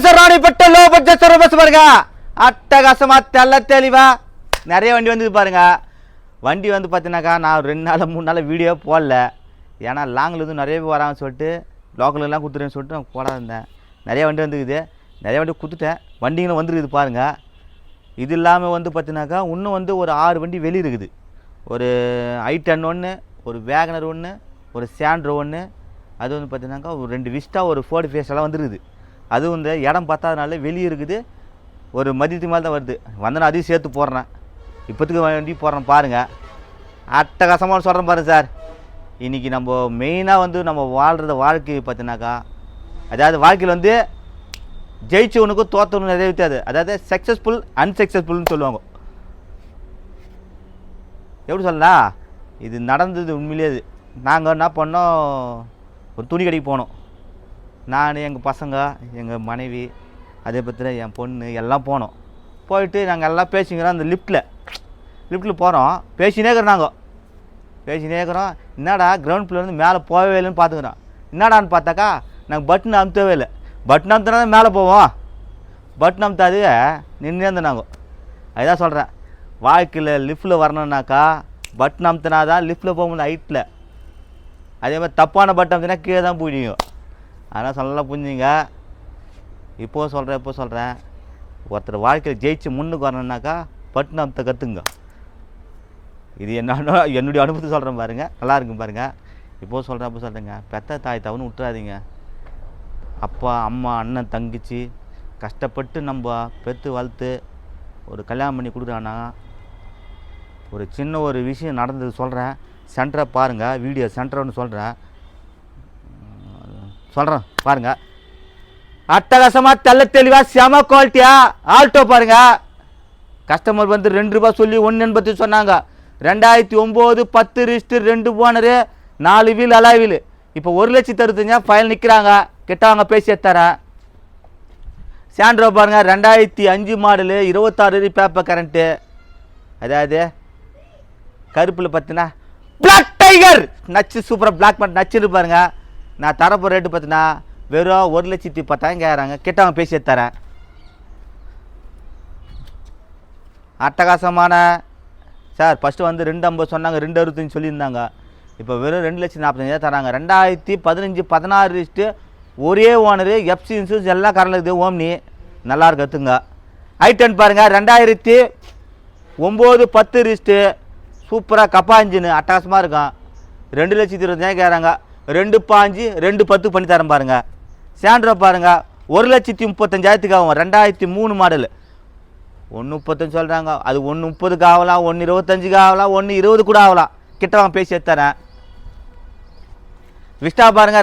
Sir ராணிப்பட்ட low budget sir bus பாருங்க. அட்டகாசமா தெல்ல தெளிவா நிறைய வண்டி வந்து பாருங்க. வண்டி வந்து பார்த்தீங்கன்னாக்கா நான் 2 நாள் 3 நாள் வீடியோ போடல. ஏன்னா லாங்கிலேருந்து நிறைய பேர் வராங்கன்னு சொல்லிட்டு லோக்கலெலாம் கொடுத்துருன்னு சொல்லிட்டு நான் போடாது இருந்தேன். நிறைய வண்டி வந்துக்குது, நிறைய வண்டி கொடுத்துட்டேன். வண்டிங்களும் வந்துருக்குது பாருங்கள். இது இல்லாமல் வந்து பார்த்தீங்கன்னாக்கா இன்னும் வந்து ஒரு 6 வண்டி வெளியே இருக்குது. ஒரு i10 ஒன்று, ஒரு வேகனர் ஒன்று, ஒரு சாண்ட்ரோ ஒன்று, அது வந்து பார்த்தீங்கன்னாக்கா ஒரு 2 விஸ்டா, ஒரு ஃபோர்டு ஃபேஸ் எல்லாம் வந்துருக்குது. அதுவும் இந்த இடம் பார்த்தாதனால வெளியே இருக்குது. ஒரு மதியத்துக்கு மேலே தான் வருது. வந்தேன்னா அதையும் சேர்த்து போடுறேன். இப்போத்துக்கு வண்டி போடுறேன் பாருங்கள். அட்டகாசமாக சொல்கிறேன் பாருங்கள் சார். இன்றைக்கி நம்ம மெயினாக வந்து நம்ம வாழ்கிறத வாழ்க்கை பார்த்தீங்கன்னாக்கா, அதாவது வாழ்க்கையில் வந்து ஜெயிச்சவனுக்கும் தோற்றவனுக்கும் நிறைய வித்தியாது. அதாவது சக்ஸஸ்ஃபுல் அன்சக்ஸஸ்ஃபுல்னு சொல்லுவாங்க. எப்படி சொல்லலாம், இது நடந்தது உண்மையிலே. இது நாங்கள் என்ன பண்ணோம், ஒரு துணி கடைக்கு போனோம். நான், எங்கள் பசங்க, எங்கள் மனைவி, அதே பற்றின என் பொண்ணு எல்லாம் போனோம். போயிட்டு நாங்கள் எல்லாம் பேசிக்கிறோம். அந்த லிஃப்ட்டில் போகிறோம். பேசினே இருக்கிறோம். என்னடா கிரவுண்ட் ஃப்ளோர்லேருந்து மேலே போகவே இல்லைன்னு பார்த்துக்கிறோம். என்னடான்னு பார்த்தாக்கா நாங்கள் பட்டன் அமுத்தவே இல்லை. பட்டன் அமுத்தினா தான் மேலே போவோம். பட்டன் அமுத்தாது நின்று இருந்தோம் நாங்கள். அதுதான் சொல்கிறேன், வாழ்க்கையில் லிஃப்ட்டில் வரணுன்னாக்கா பட்டன் அமுத்தினா தான் லிஃப்ட்டில் போக முடியல ஹைட்டில். அதே மாதிரி தப்பான பட்டன் அமுத்தினா கீழே தான் போயிடுங்க. அதனால் சொல்லலாம் புரிஞ்சுங்க. இப்போ சொல்கிறேன், ஒருத்தர் வாழ்க்கையில் ஜெயிச்சு முன்னுக்கு வரணுன்னாக்கா பட்டன் அமுத்த கற்றுங்க. இது என்னுடைய அனுபவத்தை சொல்கிறேன் பாருங்கள். நல்லா இருக்கும் பாருங்கள். இப்போ சொல்கிறேங்க, பெத்த தாய் தவன்னு விட்டுறாதீங்க. அப்பா, அம்மா, அண்ணன், தங்கச்சி கஷ்டப்பட்டு நம்ம பெற்று வளர்த்து ஒரு கல்யாணம் பண்ணி கொடுக்குறானா, ஒரு சின்ன ஒரு விஷயம் நடந்தது சொல்கிறேன். சென்டரை பாருங்கள், வீடியோ சென்டர்னு சொல்கிறேன் பாருங்கள். அட்டகாசமாக தெல்ல தெளிவாக செம குவாலிட்டியாக ஆல்டோ பாருங்கள். கஸ்டமர் வந்து 2 ரூபா சொல்லி 180 சொன்னாங்க. 2009 10 register 2 owner 4 wheel alloy wheel. இப்போ 1,65,000 ஃபைல் நிற்கிறாங்க. கிட்டவங்க பேசி எடுத்துறேன். சாண்ட்ரோ பாருங்க, 2005 மாடலு, 26 பேப்பர் கரண்ட்டு. அதாவது கருப்பில் பார்த்தீங்கன்னா பிளாக் டைகர் நச்சு சூப்பராக பிளாக் பண்ண நச்சுன்னு பாருங்க. நான் தரப்போ ரேட்டு பார்த்தீங்கன்னா வெறும் 1,10,000 கேட்குறாங்க. கிட்டவங்க பேசி எடுத்துறேன். அட்டகாசமான சார். ஃபஸ்ட்டு வந்து 2,50 சொன்னாங்க, 2,65 சொல்லியிருந்தாங்க. இப்போ வெறும் 2,45,000 தராங்க. 2015 16 ரிஜிஸ்ட்டு, ஒரே ஓனரு, எஃப்சி இன்சூரன்ஸ் எல்லாம் கரண்ட் இருக்குது. ஓம்னி நல்லா இருக்கு கற்றுங்க. i10 பாருங்கள், 2009 10 ரிஜிஸ்ட்டு, சூப்பராக கப்பா இன்ஜின் அட்டகாசமாக இருக்கும். 2,20,000 கேட்குறாங்க. 2,5 2,10 பண்ணி தரேன் பாருங்கள். சாண்ட்ரோ பாருங்கள், 1,35,000 ஆகும். 2003 மாடல். 1,35 சொல்கிறாங்க. அது 1,30 ஆகலாம், 1,25 ஆகலாம், 1,20 கூட ஆகலாம். கிட்ட வாங்க பேசி எடுத்துறேன். விஸ்டா பாருங்க,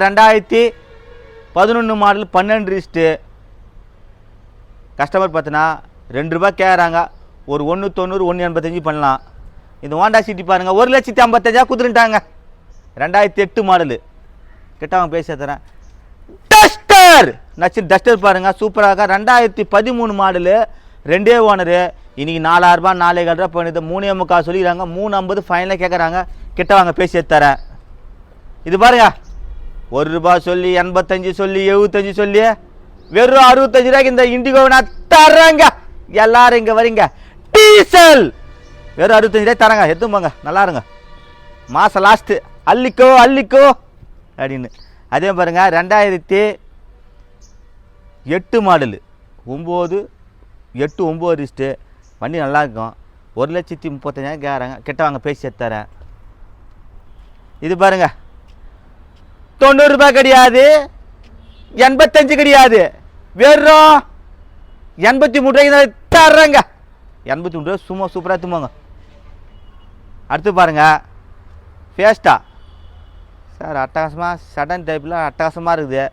2011 மாடல் 12 ரிஜிஸ்ட்டு. கஸ்டமர் பார்த்தீங்கன்னா 2 ரூபா கேட்குறாங்க. ஒரு 1,90 1,85 பண்ணலாம். இந்த ஹோண்டா சிட்டி பாருங்கள், 1,55,000 குதிருட்டாங்க. 2008 மாடலு. கிட்ட வாங்க பேசி எடுத்துறேன். டஸ்டர் நச்சு டஸ்டர் பாருங்கள், சூப்பராக 2013 மாடலு, 2 ஓனரு. இன்றைக்கி 4,000 ரூபா 4,000 ரூபா பண்ணுது. 3,3 சொல்லிக்கிறாங்க. 3,50 ஃபைனலாக கேட்குறாங்க. கிட்ட வாங்க பேசி எடுத்துறேன். இது பாருங்க, 1 ரூபா சொல்லி 85 சொல்லி 75 சொல்லி வெறும் 65 ரூபாய்க்கு இந்த இண்டிகோ நான் தரேங்க. எல்லாரும் இங்கே வரீங்க. டீசல் வெறும் 65 ரூபாய் தரேங்க. எடுத்து போங்க, நல்லா இருங்க. மாதம் லாஸ்ட்டு அள்ளிக்கோ அப்படின்னு. அதே பாருங்க, 2008 மாடலு, 9 ரிஜிஸ்ட்டு. வண்டி நல்லாயிருக்கும். 1,35,000 கேட்குறாங்க. கிட்ட வாங்க பேசி எடுத்துறேன். இது பாருங்க, 90 ரூபாய் கிடையாது, 85 கிடையாது, வெறும் 83 ரூபாய்க்கு தர்றேங்க. 83 ரூபாய் சும்மா சூப்பராக எடுத்துமாங்க. அடுத்து பாருங்க, ஃபேஸ்டா சார். அட்டகாசமாக சடன் டைப்பில் அட்டகாசமாக இருக்குது.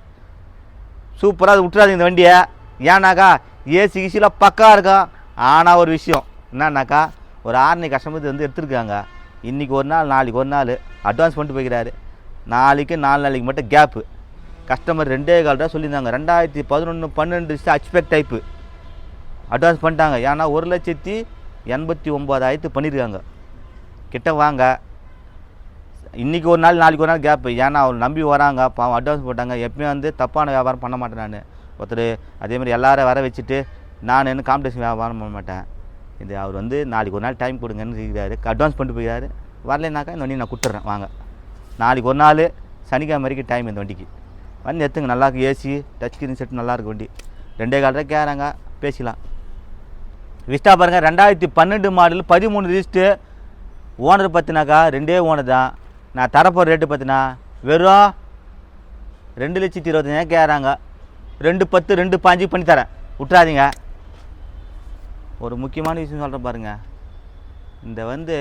சூப்பராக அது விட்டுறாது இந்த வண்டியை. ஏன்னாக்கா ஏசி கிசியில் பக்கா இருக்கும். ஆனால் ஒரு விஷயம் என்னன்னாக்கா, ஒரு 6 கஸ்டமர் வந்து எடுத்துருக்காங்க. இன்றைக்கி ஒரு நாள், நாளைக்கு ஒரு நாள் அட்வான்ஸ் பண்ணிட்டு போய்க்கிறாரு. நாளைக்கு 4 நாளைக்கு மட்டும் கேப்பு. கஸ்டமர் 2,4 ரூபா சொல்லியிருந்தாங்க. 2011 12 ஹச்பேக் டைப்பு அட்வான்ஸ் பண்ணிட்டாங்க. ஏன்னா 1,89,000 பண்ணியிருக்காங்க. கிட்ட வாங்க. இன்றைக்கி ஒரு நாள், நாளைக்கு ஒரு நாள் கேப்பு. ஏன்னா அவர் நம்பி வராங்க, பாவம் அட்வான்ஸ் போட்டாங்க. எப்பயுமே வந்து தப்பான வியாபாரம் பண்ண மாட்டேன் நான். ஒருத்தர் அதேமாதிரி எல்லாரும் வர வச்சுட்டு நான் என்ன காம்படிஷன் வியாபாரம் பண்ண மாட்டேன். இது அவர் வந்து நாளைக்கு ஒரு நாள் டைம் கொடுங்கன்னு இருக்கிறாரு, அட்வான்ஸ் பண்ணிட்டு போயிருக்காரு. வரலைனாக்கா இந்த வண்டி நான் கொடுத்துட்றேன் வாங்க, நாளைக்கு ஒரு நாள் சனிக்கிழமை வரைக்கும் டைம் இந்த வண்டிக்கு வந்து எடுத்துங்க. நல்லாயிருக்கு, ஏசி டச் ஸ்க்ரீன் செட் நல்லாயிருக்கு வண்டி. 2.25 கேட்குறாங்க, பேசிக்கலாம். விஸ்டா பாருங்கள் 2012 மாடல் 13 ரிஜிஸ்ட்ரு. ஓனர் பார்த்தினாக்கா 2 ஓனர் தான். நான் தரப்போகிற ரேட்டு பார்த்தினா வெறும் 2,25,000 கேட்குறாங்க. 2,10 2,5 பண்ணி தரேன், விட்றாதீங்க. ஒரு முக்கியமான விஷயம் சொல்கிறேன் பாருங்கள், இந்த வந்து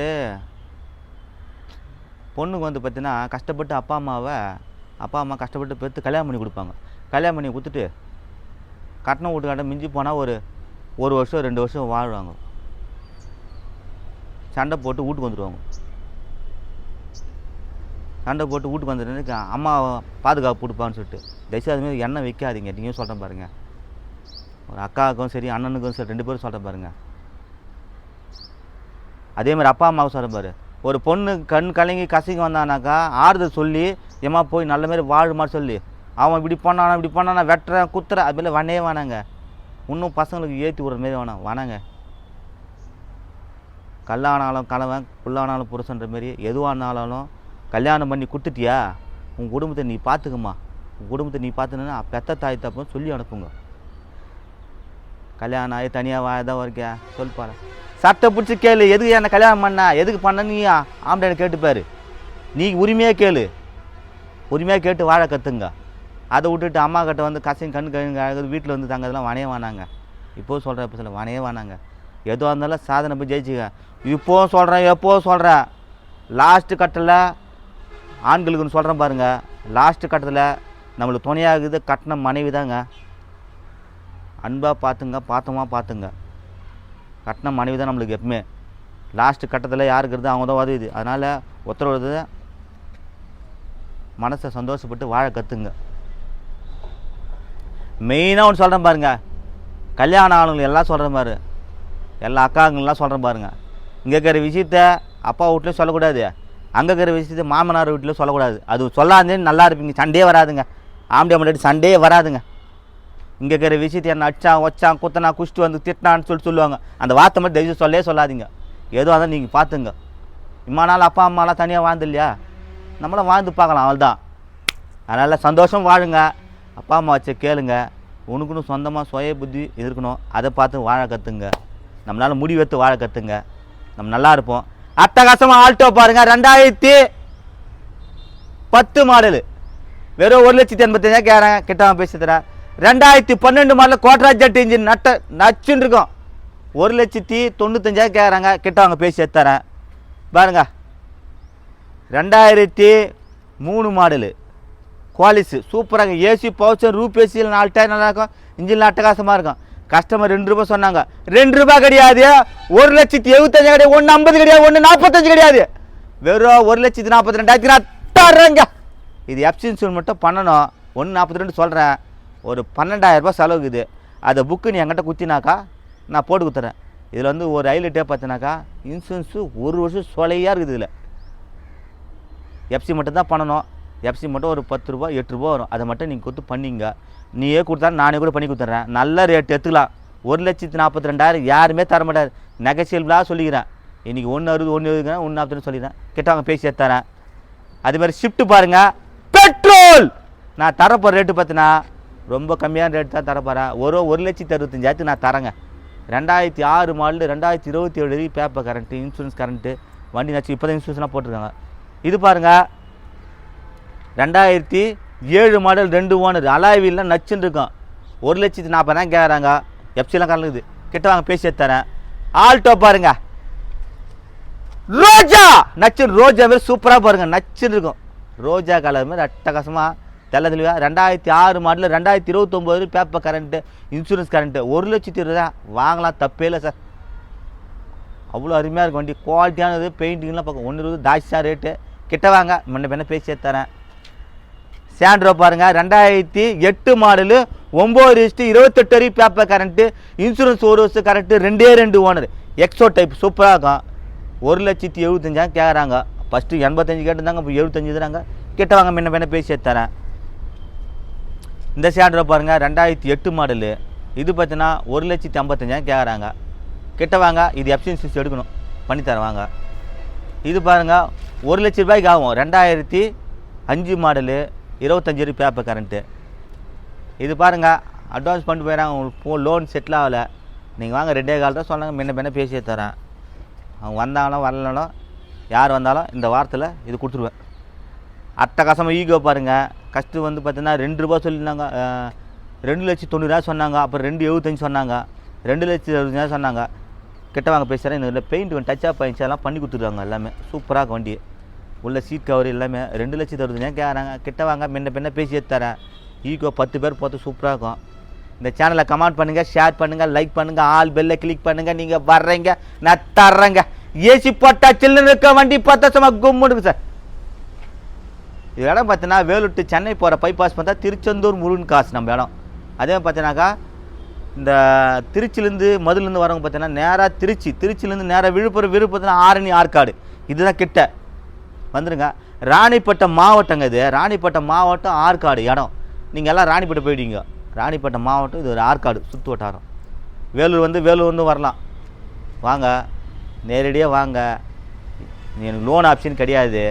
பொண்ணுக்கு வந்து பார்த்தீங்கன்னா கஷ்டப்பட்டு அப்பா அம்மா கஷ்டப்பட்டு பெற்று கல்யாணம் பண்ணி கொடுப்பாங்க. கல்யாணம் பண்ணி கொடுத்துட்டு கட்டணம் வீட்டுக்காட்ட மிஞ்சி போனால் ஒரு வருஷம் 2 வருஷம் வாழ்வாங்க. சண்டை போட்டு வீட்டுக்கு வந்துடுவாங்க. சண்டை போட்டு வீட்டுக்கு வந்துட்டு அம்மா பாதுகாப்பு கொடுப்பான்னு சொல்லிட்டு தயவுசெய்து அதுமாதிரி எண்ணெய் வைக்காதீங்க. நீங்கள் சொல்கிறேன் பாருங்கள், ஒரு அக்காவுக்கும் சரி அண்ணனுக்கும் சரி 2 பேரும் சொல்கிறேன் பாருங்கள். அதேமாதிரி அப்பா அம்மாவுக்கு சொல்கிறேன் பாரு, ஒரு பொண்ணு கண் கலங்கி கசங்கி வந்தானாக்கா ஆறுதல் சொல்லி ஏமா போய் நல்ல மாரி வாழுமாறு சொல்லி, அவன் இப்படி பண்ணானா வெட்டுறேன் குத்துறேன் அதுமாரி வனே வேணாங்க. இன்னும் பசங்களுக்கு ஏற்றி விடுற மாரி வேணாங்க. கல்லானாலும் கலவன் புல்லானாலும் புருஷன்ற மாரி எதுவானாலும் கல்யாணம் பண்ணி கொடுத்துட்டியா உன் குடும்பத்தை நீ பார்த்துக்குமா, உன் குடும்பத்தை நீ பார்த்துனா பெத்த தாய் தப்புன்னு சொல்லி அனுப்புங்க. கல்யாணம் ஆகி தனியாக வாயதான் வரைக்கா சொல்லிப்பாரு, சட்டை பிடிச்சி கேளு, எதுக்கு என்ன கல்யாணம் பண்ண, எதுக்கு பண்ண நீ ஆம்பளை கேட்டுப்பாரு. நீ உரிமையாக கேளு, உரிமையாக கேட்டு வாழ கற்றுங்க. அதை விட்டுட்டு அம்மா கிட்ட வந்து கசையும் கண்ணு அழகுது வீட்டில் வந்து தங்கதெல்லாம் வனையே வேணாங்க. இப்போது சொல்கிறேன், இப்போ சொல்ல வனையே வேணாங்க. எதுவாக இருந்தாலும் சாதனை போய் ஜெயிச்சுக்க. இப்போவும் சொல்கிறேன், எப்போவும் சொல்கிறேன், லாஸ்ட்டு கட்டத்தில் ஆண்களுக்குன்னு சொல்கிறேன் பாருங்கள், லாஸ்ட்டு கட்டத்தில் நம்மளுக்கு துணையாகுது கட்டின மனைவி தாங்க. அன்பாக பார்த்துங்க, பார்த்துங்க. கட்டின மனைவி தான் நம்மளுக்கு எப்பவுமே. லாஸ்ட்டு கட்டத்தில் யாருக்கிறது அவங்க தான் உதவுது. அதனால் ஒருத்தரோட மனசை சந்தோஷப்பட்டு வாழ கற்றுங்க. மெயினாக ஒன்று சொல்கிறேன் பாருங்கள், கல்யாண ஆளுங்களை எல்லாம் சொல்கிறேன் பாரு, எல்லா அக்காங்களாம் சொல்கிறேன் பாருங்கள், இங்கே இருக்கிற விஷயத்த அப்பா வீட்லேயும் சொல்லக்கூடாது, அங்கே இருக்கிற விஷயத்த மாமனார் வீட்டிலையும் சொல்லக்கூடாது. அது சொல்லாதேன்னு நல்லா இருப்பீங்க, சண்டையே வராதுங்க. ஆம்பளை முன்னாடி சண்டையே வராதுங்க. இங்கே இருக்கிற விஷயத்தை என்ன அடிச்சான் வச்சான் குத்தனா குஷ்டு வந்து திட்டினான்னு சொல்லுவாங்க. அந்த வார்த்தை மட்டும் தயவு சொல்லாதீங்க. எதுவாக இருந்தாலும் நீங்கள் பார்த்துங்க. இம்மா நாள் அப்பா அம்மாலாம் தனியாக வாழ்ந்து இல்லையா, நம்மளாம் வாழ்ந்து பார்க்கலாம், அவள் தான். அதனால் சந்தோஷம் வாழுங்க, அப்பா அம்மா வச்சு கேளுங்க. உனக்குன்னு சொந்தமாக சுய புத்தி இருக்கணும், அதை பார்த்து வாழ கற்றுங்க. நம்மளால் முடிவெடுத்து வாழ கற்றுங்க, நம்ம நல்லா இருப்போம். அட்டகாசமாக ஆல்டோ பாருங்கள், 2010 மாடலு, வெறும் 1,85,000 கேட்குறேன். கிட்டவன் பேசி தரேன். 2012 மாடல் கோட்ராஜ் ஜெட் இன்ஜின் நச்சுன்னு இருக்கும். 1,95,000 கேட்குறாங்க. கிட்டவங்க பேசி எடுத்துறேன் பாருங்க. 2003 மாடலு குவாலிஸு சூப்பராக, ஏசி பவுச்சர் ரூப் ஏசியில் 4 டயர் நல்லாயிருக்கும், இன்ஜினில் அட்டகாசமாக இருக்கும். கஸ்டமர் 2 ரூபா சொன்னாங்க, 2 ரூபா கிடையாது, 1,75,000 கிடையாது, 1,50 கிடையாது, 1,45 கிடையாது, வெறும் 1,42,000 தர்றேங்க. இது எஃப்சி இன்சூரன்ஸ் மட்டும் பண்ணணும். 1,42 சொல்கிறேன், ஒரு 12,000 செலவுக்குது. அதை புக்கு நீ என்கிட்ட குத்தினாக்கா நான் போட்டு கொடுத்துறேன். இதில் வந்து ஒரு ஹைலைட்டே பார்த்தினாக்கா இன்சூரன்ஸு 1 வருஷம் சொலையாக இருக்குது. இதில் எஃப்சி மட்டும் தான் பண்ணணும். எஃப்சி மட்டும் ஒரு 10 ரூபா 8 ரூபா வரும். அதை மட்டும் நீங்கள் கொடுத்து பண்ணிங்க. நீயே கொடுத்தாலும் நானே கூட பண்ணி கொடுத்துட்றேன். நல்ல ரேட் எடுத்துக்கலாம். 1,42,000 யாருமே தர மாட்டார். நெகசியபிளாக சொல்லிக்கிறேன். இன்றைக்கி 1,60 1,70 1,40 சொல்லிக்கிறேன். கிட்டவங்க பேசி எடுத்துறேன். அதுமாதிரி ஷிஃப்ட்டு பாருங்கள், பெட்ரோல் நான் தரப்போகிற ரேட்டு பார்த்தினா ரொம்ப கம்மியான ரேட்டு தான் தரப்போகிறேன். 1,65,000 நான் தரேங்க. 2006 model 2027 paper current, insurance current, வண்டி நச்சு இப்போ தான் இன்சூரன்ஸ்லாம் போட்டிருக்காங்க. இது பாருங்கள் 2007 மாடல் 2 ஓனர் அலாய்வீல்லாம் நச்சுன்னு இருக்கும். 1,40,000 கேட்குறாங்க. எஃப்சிலாம் கலந்துக்குது. கிட்ட வாங்க பேசி தரேன். ஆல்டோ பாருங்க, ரோஜா நச்சுன்னு, ரோஜா மாரி சூப்பராக பாருங்கள், நச்சுன்னு இருக்கும். ரோஜா கலர் மாதிரி அட்டகாசமாக தெல்ல தெளிவா. 2006 model 2029 paper current, insurance current, 1,20,000 வாங்கலாம், தப்பே இல்லை சார். அவ்வளோ அருமையாக இருக்கும் வண்டி, குவாலிட்டியானது. பெயிண்டிங்லாம் பார்க்க 1,20 தாய்ச்சா ரேட்டு. கிட்ட வாங்க முன்ன பேசி தரேன். சாண்ட்ரோ பாருங்கள் 2008 மாடலு 9/28 பேப்பர் கரண்ட்டு, இன்சூரன்ஸ் 1 வருஷம் கரண்ட்டு, 2 ஓனர், எக்ஸோ டைப் சூப்பராக இருக்கும். 1,75,000 கேட்குறாங்க. ஃபஸ்ட்டு 85 கேட்டுருந்தாங்க, இப்போ 75 தராங்க. கிட்ட வாங்க முன்ன பேசி தரேன். இந்த சேண்டர் பாருங்கள் 2008 மாடலு. இது பார்த்தீங்கன்னா 1,55,000 கேட்குறாங்க. கிட்ட வாங்க, இது எஃபிஷியன்சி எடுக்கணும், பண்ணித்தரேன் வாங்க. இது பாருங்கள் 1 லட்ச ரூபாய்க்கு ஆகும். 2005 மாடலு, 25 பேப்பர் கரண்ட்டு. இது பாருங்கள் அட்வான்ஸ் பண்ணிட்டு போயிடறாங்க, உங்களுக்கு லோன் செட்டில் ஆகலை. நீங்கள் வாங்க 2 கால் தான் சொன்னாங்க, முன்ன பேசியே தரேன். அவங்க வந்தாலும் வரலனாலும் யார் வந்தாலும் இந்த வாரத்தில் இது கொடுத்துருவேன். அட்டகாசமாக ஈகோ பாருங்கள். கஷ்டம் வந்து பார்த்தீங்கன்னா 2 ரூபா சொல்லியிருந்தாங்க, 2,90,000 சொன்னாங்க. அப்புறம் 2,75 சொன்னாங்க, 2,60,000 சொன்னாங்க. கிட்ட வாங்க பேசுகிறேன். இந்த பெயிண்ட் டச்அப் ஆயிடுச்சு, அதெல்லாம் பண்ணி கொடுத்துருவாங்க. எல்லாமே சூப்பராக இருக்கும் வண்டி. உள்ள சீட் கவர் எல்லாமே 2,60,000 கேட்குறாங்க. கிட்ட வாங்க, முன்ன பேசி தரேன். ஈகோ 10 பேர் பார்த்து சூப்பராக இருக்கும். இந்த சேனலை கமெண்ட் பண்ணுங்கள், ஷேர் பண்ணுங்கள், லைக் பண்ணுங்கள், ஆல் பெல்லை கிளிக் பண்ணுங்கள். நீங்கள் வர்றீங்க, நான் தர்றேங்க. ஏசி போட்டா சில்லுன்னு இருக்க வண்டி பார்த்தா சும்மா கும்பிடுங்க சார். இது இடம் பார்த்தீங்கன்னா வேலூர் டு சென்னை போகிற பைபாஸ் பார்த்தா திருச்செந்தூர் முருகன் காசு நம்ம இடம். அதே பார்த்தீங்கன்னாக்கா இந்த திருச்சிலேருந்து மதுலேருந்து வரவங்க பார்த்தீங்கன்னா நேராக திருச்சிலேருந்து நேராக விழுப்புரம் ஆரணி ஆற்காடு இதுதான் கிட்ட வந்துடுங்க. ராணிப்பேட்டை மாவட்டங்க இது. ராணிப்பேட்டை மாவட்டம் ஆற்காடு இடம். நீங்கள் எல்லாம் ராணிப்பேட்டை போயிடுவீங்க. ராணிப்பேட்டை மாவட்டம் இது ஒரு ஆற்காடு சுற்று வட்டாரம். வேலூர் வந்து வரலாம். வாங்க, நேரடியாக வாங்க. எனக்கு லோன் ஆப்ஷன் கிடையாது.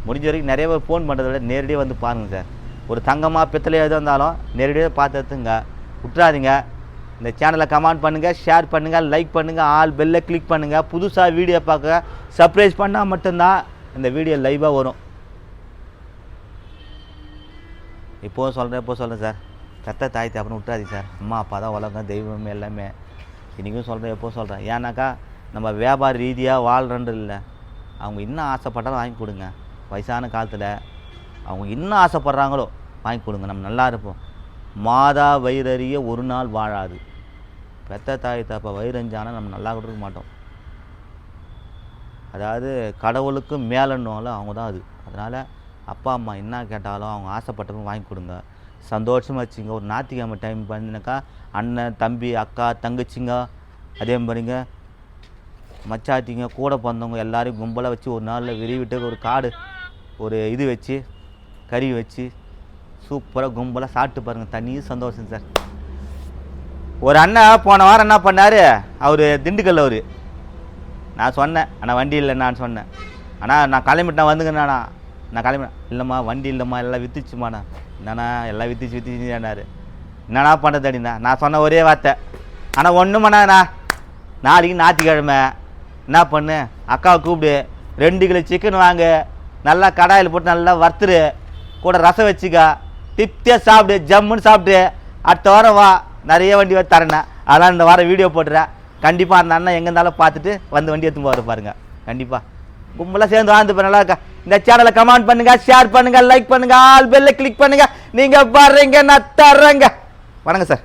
முடிஞ்ச வரைக்கும் நிறைய பேர் ஃபோன் பண்ணுறத விட நேரடியாக வந்து பாருங்கள் சார். ஒரு தங்கமாக பித்தளையாக எது வந்தாலும் நேரடியாக பார்த்து எடுத்துங்க, விட்டுறாதீங்க. இந்த சேனலை கமெண்ட் பண்ணுங்கள், ஷேர் பண்ணுங்கள், லைக் பண்ணுங்கள், ஆல் பெல்லை கிளிக் பண்ணுங்கள். புதுசாக வீடியோ பார்க்க சர்ப்ரைஸ் பண்ணால் மட்டும்தான் இந்த வீடியோ லைவாக வரும். இப்போவும் சொல்கிறேன் சார், பெத்த தாய் அப்புறம் விட்டுறாதீங்க சார். அம்மா அப்பா தான் உலகம், தெய்வம் எல்லாமே. இன்றைக்கும் சொல்கிறேன், எப்போவும் சொல்கிறேன். ஏன்னாக்கா நம்ம வியாபார ரீதியாக வாழ்றன்று இல்லை. அவங்க இன்னும் ஆசைப்பட்டாலும் வாங்கி கொடுங்க. வயசான காலத்தில் அவங்க இன்னும் ஆசைப்பட்றாங்களோ வாங்கி கொடுங்க, நம்ம நல்லா இருப்போம். மாதா வயிறறிய ஒரு நாள் வாழாது. பெத்த தாய் தாப்பா வயிறஞ்சானால் நம்ம நல்லா கொடுக்க மாட்டோம். அதாவது கடவுளுக்கும் மேலன்னுவாங்களோ அவங்க தான் அது. அதனால் அப்பா அம்மா என்ன கேட்டாலும் அவங்க ஆசைப்பட்டவங்க வாங்கி கொடுங்க. சந்தோஷமாக வச்சுங்க. ஒரு ஞாயிற்றுக்கிழமை டைம் பண்ணினாக்கா அண்ணன் தம்பி அக்கா தங்கச்சிங்க அதே மாதிரிங்க மச்சாத்திங்க கூட பிறந்தவங்க எல்லோரும் கும்பலாக வச்சு ஒரு நாளில் விரிவிட்டு ஒரு காடு ஒரு இது வச்சு கறி வச்சு சூப்பராக கும்பலாக சாப்பிட்டு பாருங்கள். தனி சந்தோஷம் சார். ஒரு அண்ணன் போன வாரம் என்ன பண்ணார், அவர் திண்டுக்கல். நான் சொன்னேன், ஆனால் வண்டி இல்லை நான் சொன்னேன். ஆனால் நான் கிளம்பிட்டேன் வந்துங்கண்ணா. நான் கிளம்பினேன், இல்லைம்மா வண்டி இல்லைம்மா எல்லாம் விற்றுச்சுமாண்ணா. என்னண்ணா எல்லாம் விற்றுச்சுன்னாரு. என்னண்ணா பண்ணுறது அப்படின்னா நான் சொன்ன ஒரே வார்த்தை, ஆனால் ஒன்றுமாண்ணா நாளைக்கு ஞாயிற்றுக்கிழமை என்ன பண்ணு, அக்காவை கூப்பிடு, 2 கிலோ சிக்கன் வாங்கு, நல்லா கடாயில் போட்டு நல்லா வறுத்துரு, கூட ரசம் வச்சுக்கா, திருப்தியாக சாப்பிடு, ஜம்முன்னு சாப்பிட்டு அடுத்த வாரம் வா, நிறைய வண்டி வந்து தரேண்ணா. அதெல்லாம் இந்த வாரம் வீடியோ போட்டுறேன். கண்டிப்பாக அந்த அண்ணன் எங்கே இருந்தாலும் பார்த்துட்டு வந்து வண்டி எடுத்து போகிற பாருங்கள். கண்டிப்பாக கும்பலாக சேர்ந்து வாழ்ந்து நல்லா இருக்கா. இந்த சேனலை கமெண்ட் பண்ணுங்கள், ஷேர் பண்ணுங்கள், லைக் பண்ணுங்கள், ஆல் பெல்லை கிளிக் பண்ணுங்கள். நீங்கள் வர்றீங்க, நான் தர்றேங்க. வணக்கம் சார்.